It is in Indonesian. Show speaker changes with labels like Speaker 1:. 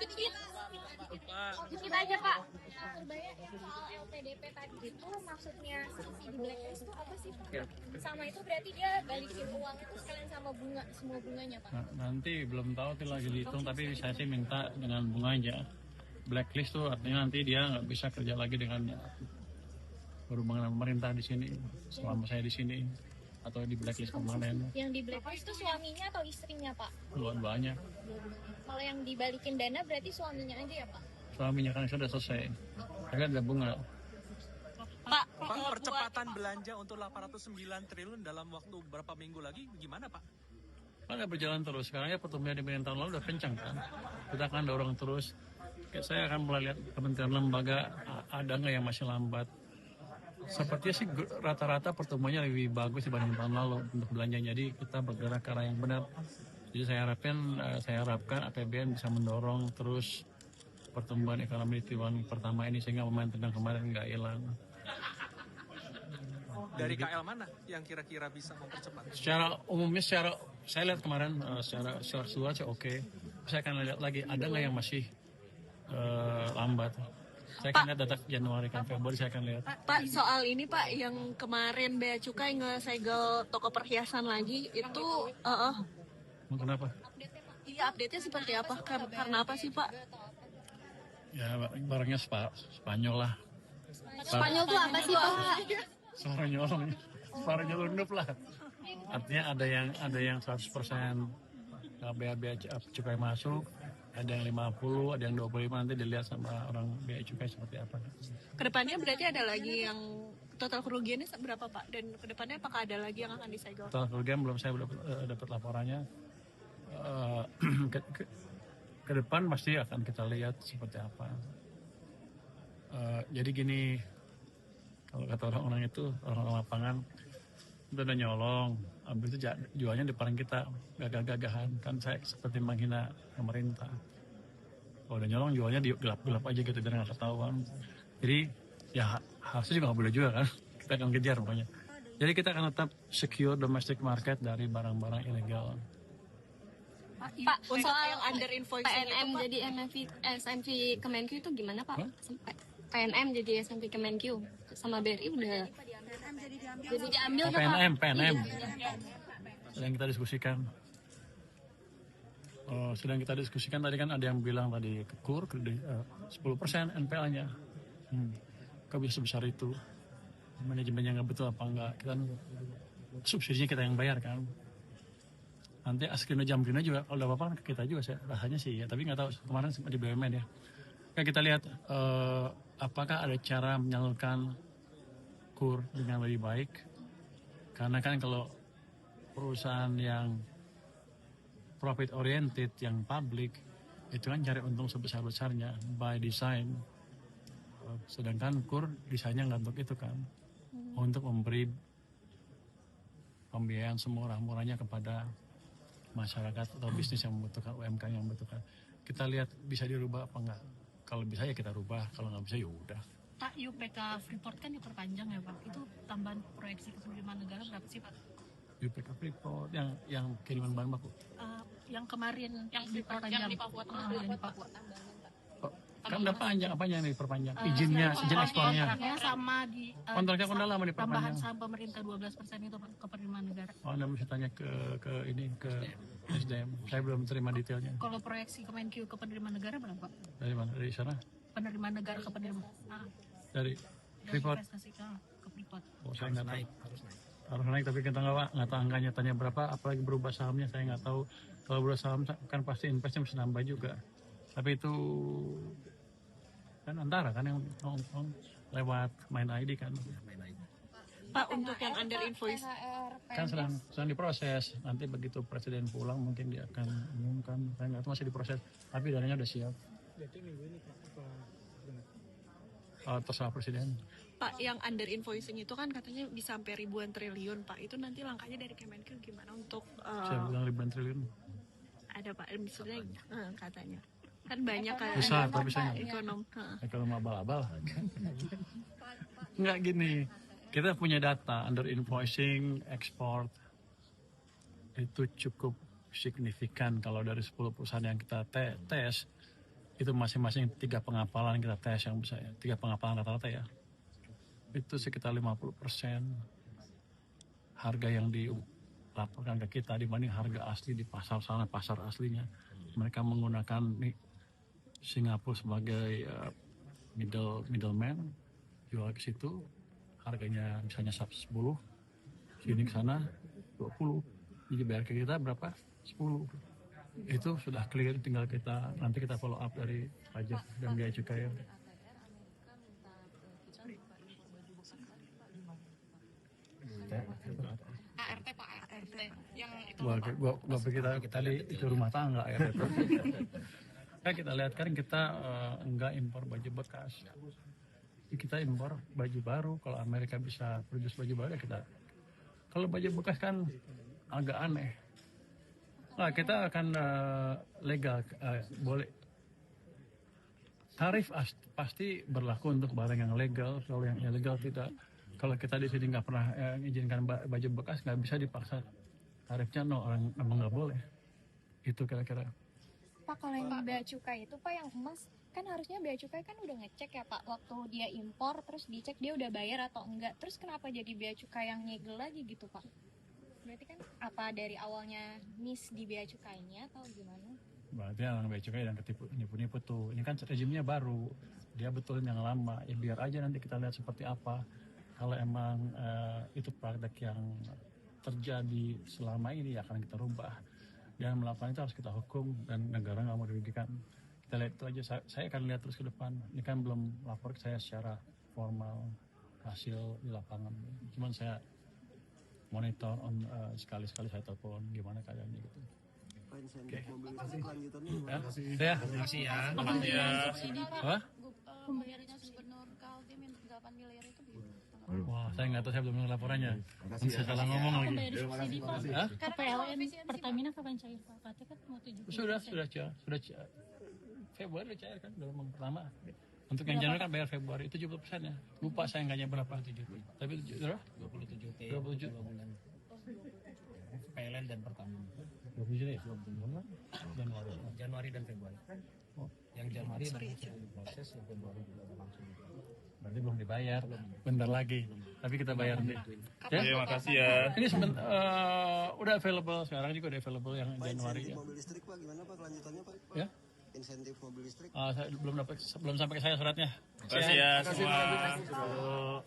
Speaker 1: dikit. Dikit aja Pak. Sebenarnya soal LPDP tadi itu maksudnya sanksi di blacklist itu apa sih Pak? Sama itu berarti dia balikin uang itu sekalian sama bunga, semua bunganya Pak?
Speaker 2: Nah, nanti belum tahu tuh lagi dihitung, tapi saya sih minta dengan bunga aja. Blacklist tuh artinya nanti dia nggak bisa kerja lagi dengan berhubungan dengan pemerintah di sini selama saya di sini, atau di blacklist permanen.
Speaker 1: Yang di blacklist itu suaminya atau istrinya Pak?
Speaker 2: Banyak.
Speaker 1: Kalau yang dibalikin dana berarti suaminya aja ya Pak?
Speaker 2: Suaminya kan sudah selesai, kan ada bunga.
Speaker 3: Pak, percepatan belanja untuk 809 triliun dalam waktu berapa minggu lagi gimana Pak?
Speaker 2: Kan berjalan terus. Sekarang ya pertumbuhan dibanding tahun lalu udah kencang kan. Kita akan dorong terus. Kayak saya akan mulai lihat kementerian lembaga ada nggak yang masih lambat. Sepertinya sih rata-rata pertumbuhannya lebih bagus dibanding tahun lalu untuk belanja. Jadi kita bergerak ke arah yang benar. Jadi saya harapkan APBN bisa mendorong terus pertumbuhan ekonomi di triwulan pertama ini sehingga momentum yang kemarin nggak hilang.
Speaker 3: Dari KL mana yang kira-kira bisa mempercepat?
Speaker 2: Secara umumnya, saya lihat kemarin secara luas sih oke. Saya akan lihat lagi ada nggak yang masih lambat. Saya akan lihat data Januari kan Februari saya akan lihat.
Speaker 4: Pak, soal ini Pak yang kemarin Bea Cukai ngesegel toko perhiasan lagi itu
Speaker 2: Kenapa?
Speaker 4: iya update-nya seperti apa? Karena apa sih Pak?
Speaker 2: Ya barangnya Spanyol lah.
Speaker 1: Spanyol tuh apa sih Pak?
Speaker 2: Suara nyelundup lah. Artinya ada yang 100% bea cukai masuk, ada yang 50, ada yang 25, nanti dilihat sama orang bea cukai seperti apa.
Speaker 4: Kedepannya berarti ada lagi yang total kerugiannya berapa Pak? Dan kedepannya apakah ada lagi yang akan disegel?
Speaker 2: Total kerugian belum saya dapat laporannya. Ke depan pasti akan kita lihat seperti apa. Jadi gini, kalau kata orang-orang itu, orang lapangan, itu udah nyolong, habis itu jualnya di depan kita, gagah-gagahan. Kan saya seperti menghina pemerintah. Kalau udah nyolong, jualnya di gelap-gelap aja gitu, biar nggak ketahuan. Jadi, ya harusnya juga nggak boleh juga kan. Kita akan kejar pokoknya. Jadi kita akan tetap secure domestic market dari barang-barang ilegal.
Speaker 4: Pak, soal yang under invoicing
Speaker 5: PNM
Speaker 4: itu, Pak,
Speaker 5: jadi SMV Kemenq itu gimana Pak? PNM jadi SMV Kemenq sama BRI udah jadi diambil nggak Pak?
Speaker 2: PNM. Sedang kita diskusikan. Sedang kita diskusikan tadi kan ada yang bilang tadi KUR 10% NPL-nya. Kok bisa sebesar itu? Manajemennya nggak betul apa enggak? Kita subsidinya kita yang bayar kan. Nanti askrino jamkrino juga kalau udah apa-apa ke kita juga rasanya sih ya, tapi nggak tahu kemarin sempat di BUMN ya. Kita lihat apakah ada cara menyalurkan KUR dengan lebih baik, karena kan kalau perusahaan yang profit oriented, yang public itu kan cari untung sebesar-besarnya by design, sedangkan KUR desainnya nggak untuk itu kan, untuk memberi pembiayaan semurah-murahnya kepada masyarakat atau bisnis yang membutuhkan, UMKM yang membutuhkan. Kita lihat bisa dirubah apa enggak. Kalau bisa ya kita rubah, kalau nggak bisa ya udah.
Speaker 6: Pak, UPK Freeport kan diperpanjang ya Pak. Itu tambahan proyeksi ke penerimaan negara berapa sih Pak?
Speaker 2: UPK Freeport yang kiriman bahan baku.
Speaker 6: Yang kemarin yang diperpanjang di Papua Tengah, yang di Papua.
Speaker 2: Kan udah panjang, apa yang diperpanjang? Izin ekspornya.
Speaker 6: Kontraknya sama di
Speaker 2: Kontraknya kan udah lama diperpanjang.
Speaker 6: tambahan saham pemerintah 12% itu Pak ke penerimaan negara.
Speaker 2: Anda bisa tanya ke SDM. Saya belum terima detailnya.
Speaker 6: Kalau proyeksi Kemenq ke penerimaan negara berapa?
Speaker 2: Dari mana? Dari sana?
Speaker 6: Penerimaan negara ke penerimaan
Speaker 2: Dari Freeport.
Speaker 6: investasi ke Freeport.
Speaker 2: Oh, saya nggak tahu. Harus naik, tapi kita nggak tahu angkanya, tanya berapa, apalagi berubah sahamnya saya nggak tahu. Kalau berubah saham kan pasti investnya bisa nambah juga. Tapi itu kan antara kan yang lewat main ID kan.
Speaker 4: Pak, untuk yang under invoice
Speaker 2: Kan sedang diproses. Nanti begitu presiden pulang mungkin dia akan umumkan. Saya nggak tahu, masih diproses. Tapi dananya udah siap. Terserah presiden.
Speaker 4: Pak, yang under invoicing itu kan katanya bisa sampai ribuan triliun Pak. Itu nanti langkahnya dari Kemenq gimana untuk
Speaker 2: Saya bilang ribuan triliun.
Speaker 4: ada Pak, misalnya katanya kan banyak kan
Speaker 2: Besar, tapi saya
Speaker 4: ekonom.
Speaker 2: ekonom abal-abal. Nggak gini. Kita punya data under invoicing, ekspor itu cukup signifikan. Kalau dari 10 perusahaan yang kita tes, itu masing-masing 3 pengapalan kita tes yang bisa ya, 3 pengapalan rata-rata ya. Itu sekitar 50% harga yang dilaporkan ke kita dibanding harga asli di pasar sana, pasar aslinya. Mereka menggunakan Singapura sebagai middleman, jual ke situ, harganya misalnya 10, sini ke sana 20, jadi bayar ke kita berapa? 10. Itu sudah clear, tinggal nanti kita follow up dari pajak dan biaya cukai.
Speaker 4: ART Pak, ART yang itu
Speaker 2: Gua pikir kita itu rumah tangga ya. Kita lihat kan kita enggak impor baju bekas. Kita impor baju baru. Kalau Amerika bisa produce baju baru ya kita. Kalau baju bekas kan agak aneh. Nah, kita akan legal, boleh. Tarif pasti berlaku untuk barang yang legal. Kalau yang ilegal tidak. Kalau kita di sini nggak pernah izinkan baju bekas, nggak bisa dipaksa tarifnya. No, orang emang nggak boleh. Itu kira-kira.
Speaker 1: Pak, kalau yang bea cukai itu Pak yang emas, kan harusnya bea cukai kan udah ngecek ya Pak, waktu dia impor terus dicek dia udah bayar atau enggak, terus kenapa jadi bea cukai yang nyegel lagi gitu Pak? Berarti kan apa dari awalnya miss di bea cukainya atau gimana?
Speaker 2: Berarti orang bea cukai dan ketipu nipu tuh. Ini kan rezimnya baru, dia betulin yang lama. Ya biar aja nanti kita lihat seperti apa. Kalau emang itu praktek yang terjadi selama ini ya akan kita rubah. Dan melakukan itu harus kita hukum dan negara nggak mau dirugikan. Kita lihat itu aja. Saya akan lihat terus ke depan. Ini kan belum lapor ke saya secara formal hasil di lapangan. Cuman saya monitor sekali-sekali saya telepon gimana keadaannya gitu. Oke. Makasih ya. Apa?
Speaker 6: Pembayarannya Gubernur Kaltim yang 8 miliar itu
Speaker 2: Wah, saya nggak tahu, saya belum dengar laporannya. Saya salah ngomong lagi. Hah?
Speaker 6: PLN Pertamina kapan cair Pak? Katanya kan mau 70%.
Speaker 2: Sudah cair. Februari udah cair kan, gelombang pertama. Untuk yang Januari kan bayar Februari, 70% ya. Lupa saya angkanya berapa. Tapi berapa?
Speaker 7: 27
Speaker 2: bulan.
Speaker 7: PLN dan Pertamina.
Speaker 2: 27 ya?
Speaker 7: Januari dan Februari.
Speaker 2: Oh.
Speaker 7: Yang Januari masih proses, yang Februari juga langsung.
Speaker 2: Berarti belum dibayar. Bentar lagi. Tapi kita bayar nanti.
Speaker 8: Terima kasih ya.
Speaker 2: Ini udah available sekarang juga udah available yang Januari ya.
Speaker 9: Mobil listrik Pak, gimana Pak kelanjutannya Pak?
Speaker 2: Ya?
Speaker 9: Insentif mobil listrik?
Speaker 2: Saya belum sampai ke saya suratnya.
Speaker 8: Terima kasih ya semua.